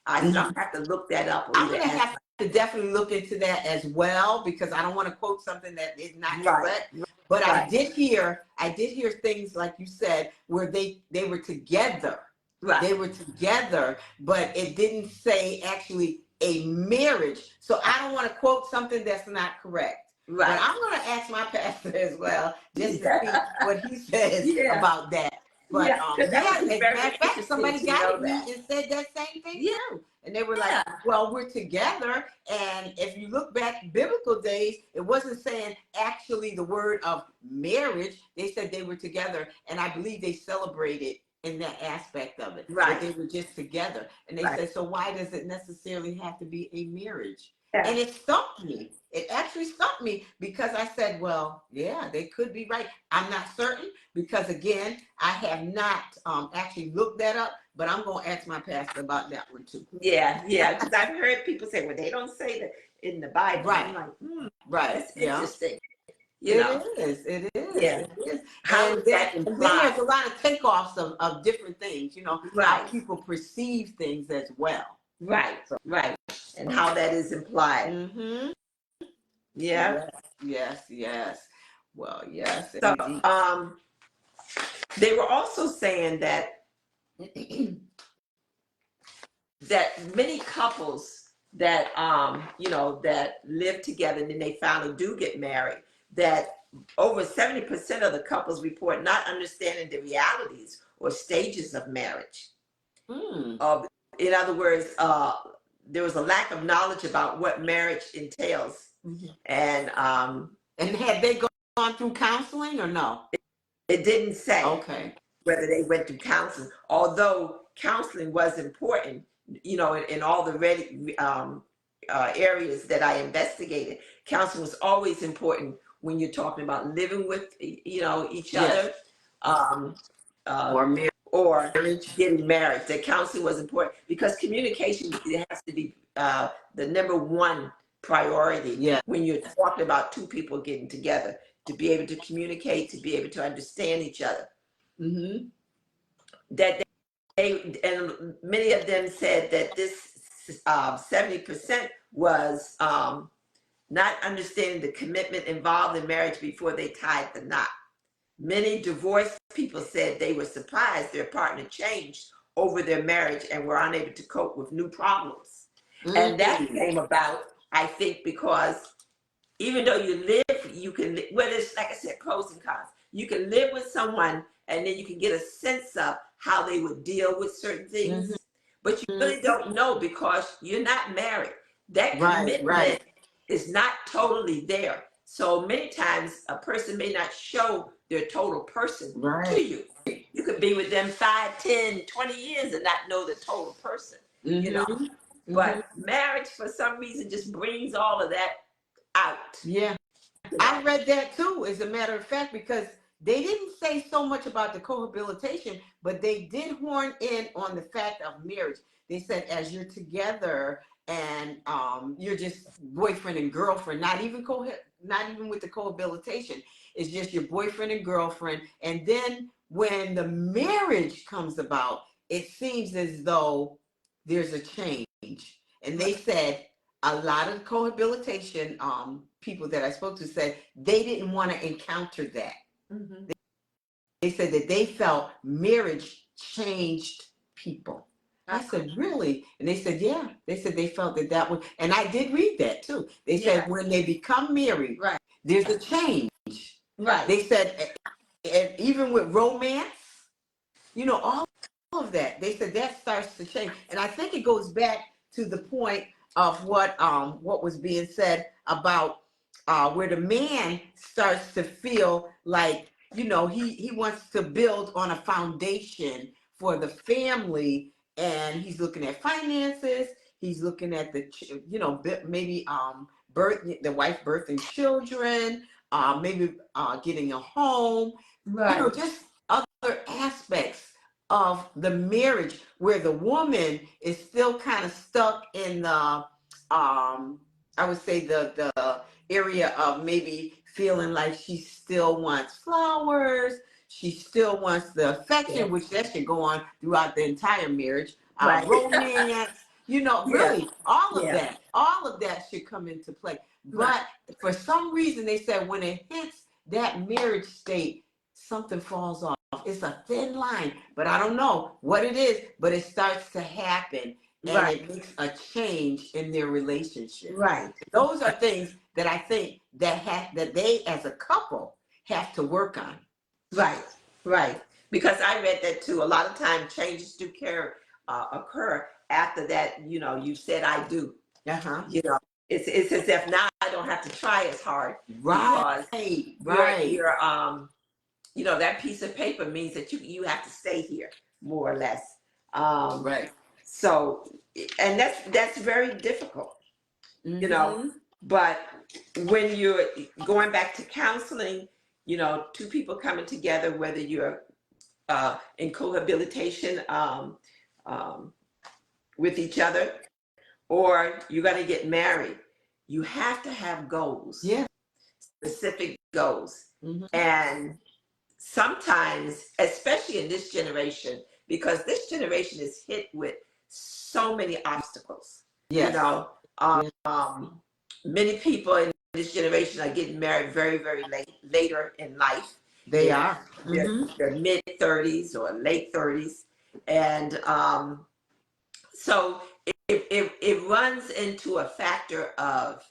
So I'm going to have to look that up. I'm going to have to definitely look into that as well, because I don't want to quote something that is not correct. But I did hear things like you said, where they were together. Right. They were together, but it didn't say actually a marriage. So I don't want to quote something that's not correct. Right. But I'm going to ask my pastor as well, just to see what he says about that. But as a matter of fact, somebody got at me and said that same thing too. And they were like, well, we're together. And if you look back biblical days, it wasn't saying actually the word of marriage. They said they were together. And I believe they celebrated in that aspect of it. Right. That they were just together. And they said, so why does it necessarily have to be a marriage? Yeah. And it stumped me. It actually stumped me, because I said, well, yeah, they could be right. I'm not certain, because again, I have not actually looked that up, but I'm going to ask my pastor about that one too. Yeah, because I've heard people say, well, they don't say that in the Bible. Right. I'm like, right. That's interesting. It is. Yeah. It is. And then there's a lot of takeoffs of different things, how people perceive things as well. Right, right. And how that is implied. Mm-hmm. Yeah. Yes. Well, yes. So, they were also saying that that many couples that that live together and then they finally do get married, that over 70% of the couples report not understanding the realities or stages of marriage. In other words, there was a lack of knowledge about what marriage entails. And had they gone through counseling or no? It didn't say. Okay. Whether they went through counseling, although counseling was important, in all the areas that I investigated. Counseling was always important when you're talking about living with, each other, or getting married. The counseling was important because communication, it has to be the number one priority when you're talking about two people getting together, to be able to communicate, to be able to understand each other. That they, and many of them said that this 70% was not understanding the commitment involved in marriage before they tied the knot. Many divorced people said they were surprised their partner changed over their marriage and were unable to cope with new problems. And that came about, I think, because even though you live, you can, well, it's like I said, pros and cons. You can live with someone and then you can get a sense of how they would deal with certain things, but you really don't know because you're not married. That commitment is not totally there. So many times a person may not show their total person to you. You could be with them 5, 10, 20 years and not know the total person, But marriage, for some reason, just brings all of that out. Yeah. I read that too, as a matter of fact, because they didn't say so much about the cohabitation, but they did horn in on the fact of marriage. They said as you're together and you're just boyfriend and girlfriend, not even with the cohabitation, it's just your boyfriend and girlfriend. And then when the marriage comes about, it seems as though there's a change. And they said a lot of cohabitation people that I spoke to said they didn't want to encounter that. They said that they felt marriage changed people. I said, really? And they said, yeah. They said they felt that was, and I did read that too. They said when they become married, there's a change. They said, and even with romance, all of that, they said that starts to change. And I think it goes back to the point of what was being said about where the man starts to feel like, he wants to build on a foundation for the family, and he's looking at finances, he's looking at the, maybe the wife birthing children, maybe getting a home, just other aspects of the marriage where the woman is still kind of stuck in the I would say the area of maybe feeling like she still wants flowers, she still wants the affection, which that should go on throughout the entire marriage, romance, really all of that should come into play. But for some reason they said when it hits that marriage state, something falls off. It's a thin line, but I don't know what it is, but it starts to happen, and it makes a change in their relationship. Those are things that I think that they as a couple have to work on. Because I read that too. A lot of times changes do occur after that. You said I do. It's as if now I don't have to try as hard. You're that piece of paper means that you have to stay here, more or less. So, and that's very difficult, but when you're going back to counseling, two people coming together, whether you're in cohabitation with each other or you're going to get married, you have to have goals, specific goals. And sometimes, especially in this generation, because this generation is hit with so many obstacles. Many people in this generation are getting married very, very later in life. They are. Their mid-30s or late 30s. And so it runs into a factor of,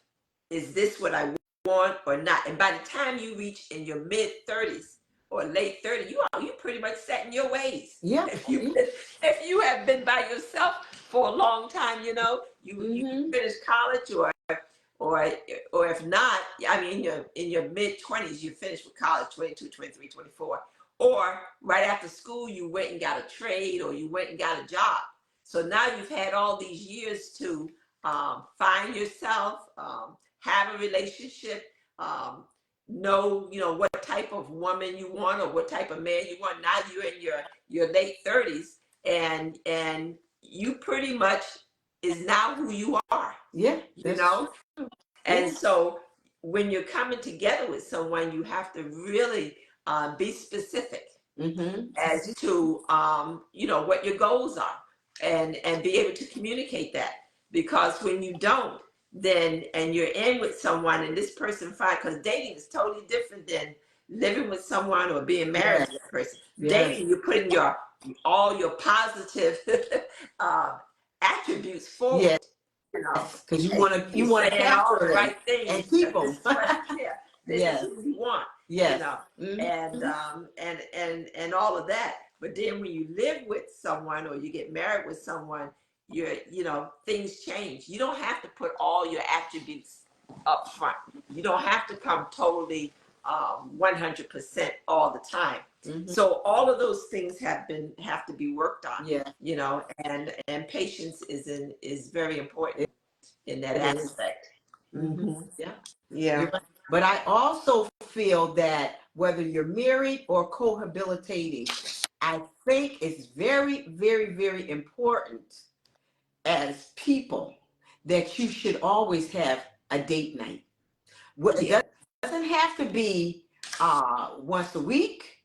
is this what I want or not? And by the time you reach in your mid-30s or late 30s, you're pretty much set in your ways. Yeah. If you have been by yourself for a long time, you know, you finish college, or if not, I mean, in your mid-20s, you finished with college, 22, 23, 24, or right after school, you went and got a trade, or you went and got a job. So now you've had all these years to find yourself, have a relationship, know, you know, what type of woman you want or what type of man you want. Now you're in your late 30s, and you pretty much is now who you are. Yeah. You know? And so when you're coming together with someone, you have to really be specific as to you know, what your goals are, and be able to communicate that. Because when you don't, then, and you're in with someone and this person finds, because dating is totally different than living with someone or being married to that person. Dating, you're putting all your positive attributes forward. You know, because you want to capture all the them right things and keep them. This is who you want. Yes. You know, and all of that. But then when you live with someone or you get married with someone, you know, things change. You don't have to put all your attributes up front. You don't have to come totally 100% all the time. So all of those things have to be worked on. Yeah. You know, and patience is very important in that aspect. Yeah. Yeah. But I also feel that whether you're married or cohabitating, I think it's very, very, very important as people that you should always have a date night. It doesn't have to be once a week.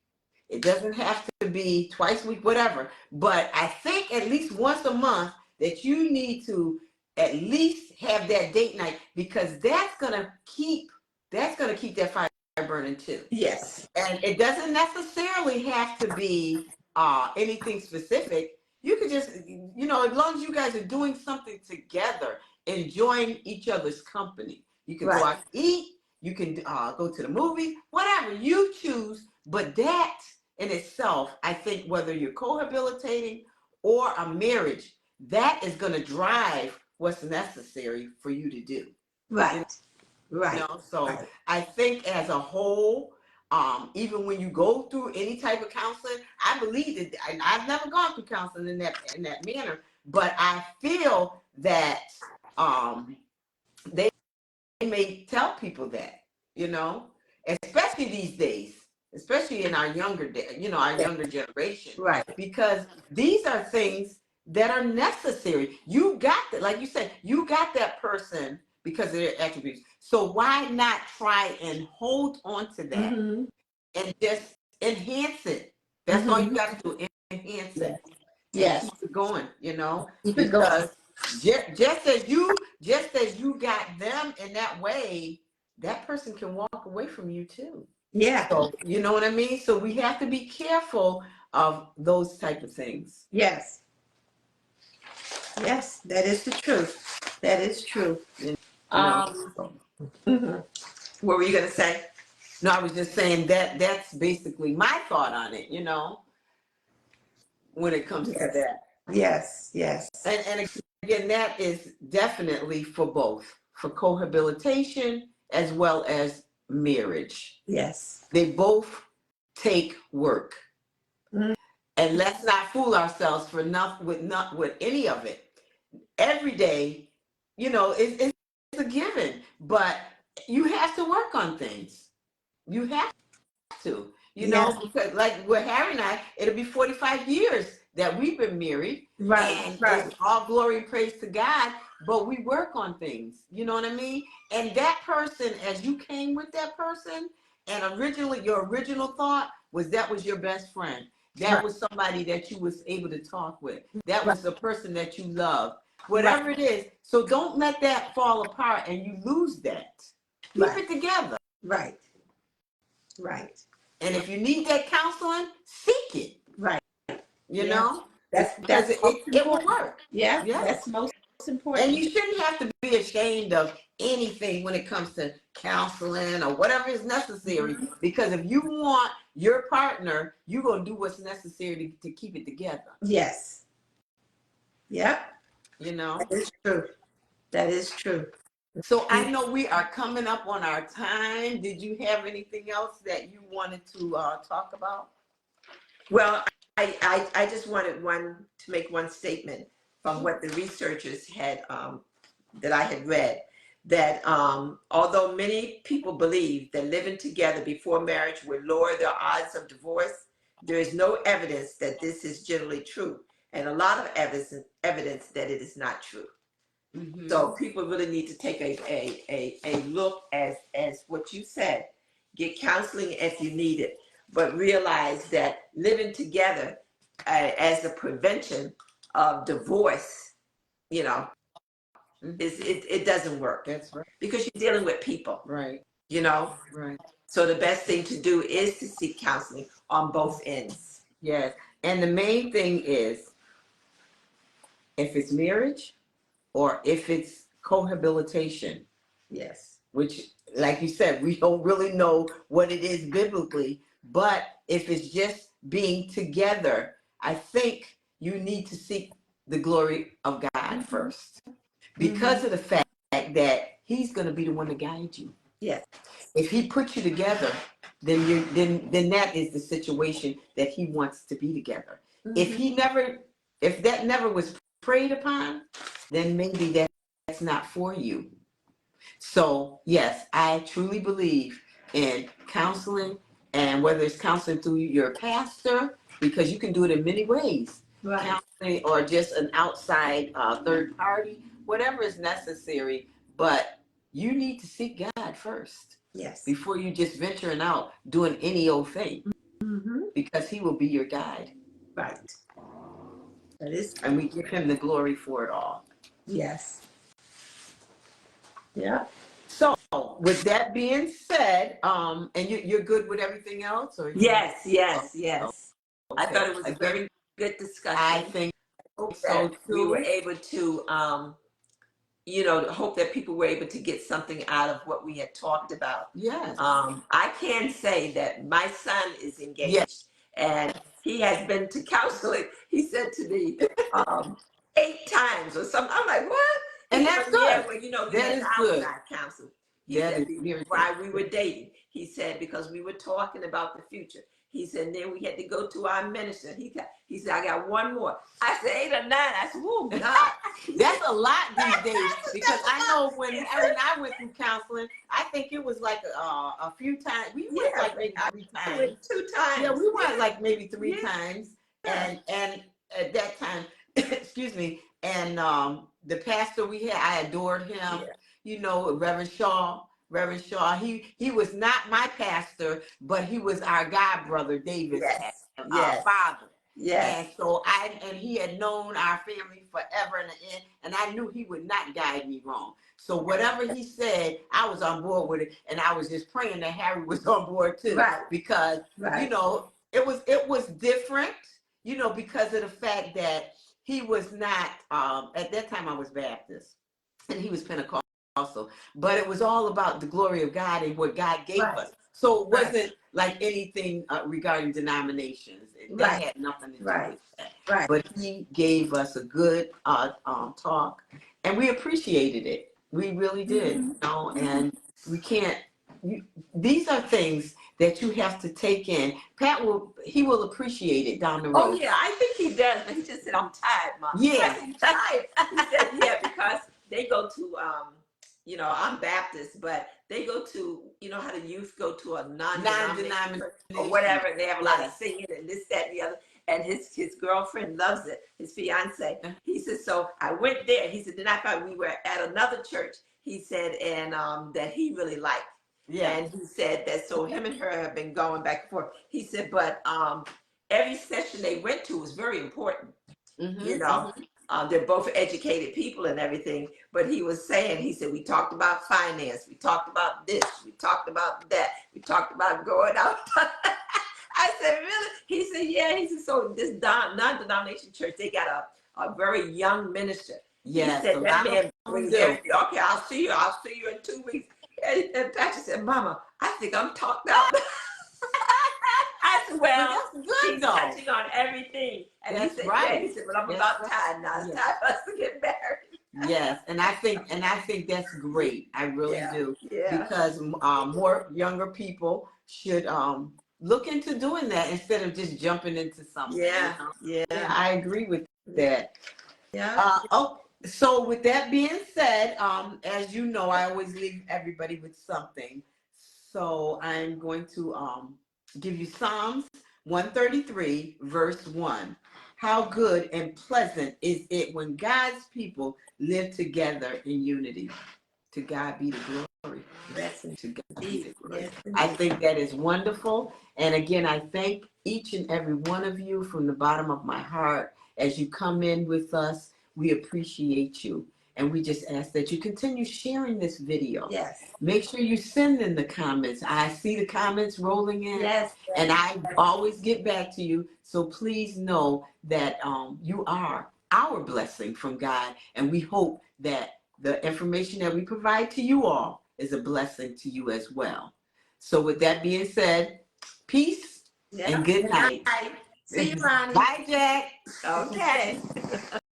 It doesn't have to be twice a week, whatever. But I think at least once a month that you need to at least have that date night, because that's gonna keep that fire burning too. Yes. And it doesn't necessarily have to be anything specific. You could just, you know, as long as you guys are doing something together, enjoying each other's company. You can go out to eat, you can go to the movie, whatever you choose. But that in itself, I think whether you're cohabitating or a marriage, that is going to drive what's necessary for you to do. Right. Right. You know? So I think as a whole, even when you go through any type of counseling, I believe that, and I've never gone through counseling in that manner, but I feel that they may tell people that, you know, especially these days, especially in our younger generation, right? Because these are things that are necessary. You got that, like you said, you got that person because of their attributes. So why not try and hold on to that and just enhance it? That's all you got to do, enhance it. Yes. Keep it going, you know, Keep it going. just as you got them in that way, that person can walk away from you too. Yeah. So, you know what I mean? So we have to be careful of those type of things. Yes. Yes, that is the truth. That is true. What were you gonna say? No, I was just saying that's basically my thought on it, you know, when it comes to that. Yes, yes. And again, that is definitely for both, for cohabitation as well as marriage. Yes. They both take work. And let's not fool ourselves with any of it. Every day, you know, it's a given, but you have to work on things. You have to, you know, because like with Harry and I, it'll be 45 years that we've been married. And it's all glory and praise to God, but we work on things, you know what I mean? And that person, as you came with that person, and originally your original thought was that was your best friend. That was somebody that you was able to talk with. That was the person that you loved. Whatever it is. So don't let that fall apart and you lose that. Keep it together. Right. Right. And if you need that counseling, seek it. Right. You know? That's it will work. Yeah. That's most important. And you shouldn't have to be ashamed of anything when it comes to counseling or whatever is necessary. Mm-hmm. Because if you want your partner, you're going to do what's necessary to keep it together. Yes. Yep. You know? That is true. That is true. So I know we are coming up on our time. Did you have anything else that you wanted to talk about? Well, I just wanted to make one statement from what the researchers had that I had read, that although many people believe that living together before marriage would lower their odds of divorce, there is no evidence that this is generally true, and a lot of evidence that it is not true. Mm-hmm. So people really need to take a look as what you said. Get counseling if you need it, but realize that living together as a prevention of divorce, you know, it doesn't work. That's right. Because you're dealing with people. Right. You know? Right. So the best thing to do is to seek counseling on both ends. Yes. And the main thing is, if it's marriage or if it's cohabitation. Yes. Which, like you said, we don't really know what it is biblically, but if it's just being together, I think you need to seek the glory of God first, because of the fact that He's going to be the one to guide you. Yes. If He puts you together, then then that is the situation that He wants to be together. If that never was prayed upon, then maybe that's not for you. So yes, I truly believe in counseling, and whether it's counseling through your pastor, because you can do it in many ways, Right. counseling, or just an outside third party, whatever is necessary. But you need to seek God first. Yes. Before you just venturing out doing any old thing, because He will be your guide. Right. That is. And we give Him the glory for it all. Yes. Yeah. So, with that being said, and you're good with everything else, or yes. Okay. I thought it was a very good discussion. I think so too. We were able to, hope that people were able to get something out of what we had talked about. Yes. I can say that my son is engaged, and he has been to counseling. He said to me 8 times or something. I'm like, what? And that's good. Yeah, well, that is good. Counseling. He That said is why we were dating. He said because we were talking about the future. He said then we had to go to our minister. He said I got one more. I said 8 or 9. I said, oh God. That's a lot these days, because I know when Harry and I went through counseling, I think it was like a few times. We went like maybe 3 times. 2 times. Yeah, we went like maybe 3 times, and at that time, excuse me, and the pastor we had, I adored him. Yeah. Reverend Shaw. He was not my pastor, but he was our god brother David's father. Yes. And so he had known our family forever and I knew he would not guide me wrong. So whatever he said, I was on board with it, and I was just praying that Harry was on board too. Right. Because it was different, because of the fact that he was not at that time I was Baptist and he was Pentecostal. Also, but it was all about the glory of God and what God gave us. So it wasn't like anything regarding denominations. That had nothing to do with that. Right. But he gave us a good talk, and we appreciated it. We really did. And we can't. These are things that you have to take in. Pat will appreciate it down the road. Oh yeah, I think he does. But he just said, "I'm tired, Mom." Yeah, I'm tired. He said, "Yeah," because they go to I'm Baptist, but they go to, how the youth go to a non-denominational or whatever. They have a lot of singing and this, that, and the other. And his girlfriend loves it, his fiance. He said, so I went there. He said, then I thought we were at another church. He said, and that he really liked. Yeah. And he said that, so him and her have been going back and forth. He said, but every session they went to was very important. They're both educated people and everything, but he was saying, he said, we talked about finance, we talked about this, we talked about that, we talked about going out. I said, really? He said, yeah. He said, so this non-denomination church, they got a very young minister. He Yes, said a that lot of man them brings do. everything. Okay, I'll see you. I'll see you in 2 weeks. And Patrick said, Mama, I think I'm talked out. I said, But well, that's good he's though. touching on everything. And he That's said, yeah, he right. said, but I'm That's about right. time now. It's Yes. time for us to get married. Yes, and I think that's great. I really Yeah, do, yeah, because more younger people should look into doing that instead of just jumping into something. yeah, Yeah, yeah, I agree with that. yeah. Oh, so with that being said, as you know, I always leave everybody with something. So I'm going to give you Psalms 133, verse 1. How good and pleasant is it when God's people live together in unity. To God be the glory. Yes, To God be indeed. the glory. Yes, I indeed. think that is wonderful. And again, I thank each and every one of you from the bottom of my heart as you come in with us. We appreciate you. And we just ask that you continue sharing this video. Yes, Make sure you send in the comments. I see the comments rolling in, yes, and I always get back to you. So please know that you are our blessing from God. And we hope that the information that we provide to you all is a blessing to you as well. So with that being said, peace yeah. and good Good night. night. See you, Ronnie. Bye, Jack. Okay.